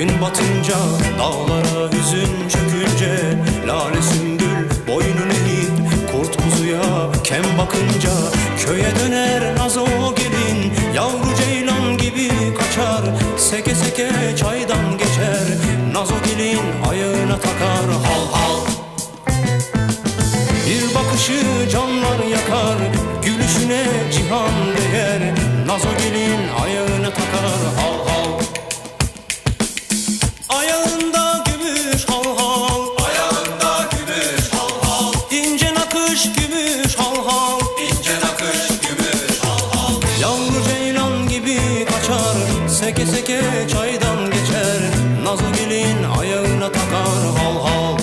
Gün batınca dağlara hüzün çökünce, lale sümbül boynunu eğip kurt kuzuya kem bakınca, köye döner nazo gelin, yavru ceylan gibi kaçar, seke seke çaydan geçer, nazo gelin ayağına takar hal hal. Bir bakışı canlar yakar, gülüşüne cihan değer, nazo gelin ayağına takar hal hal. Ayağında gümüş hal hal, Ayağında gümüş hal hal, ince nakış gümüş hal hal, ince nakış gümüş hal hal. yavru ceylan gibi kaçar, seke seke çaydan geçer, nazo gelin ayağına takar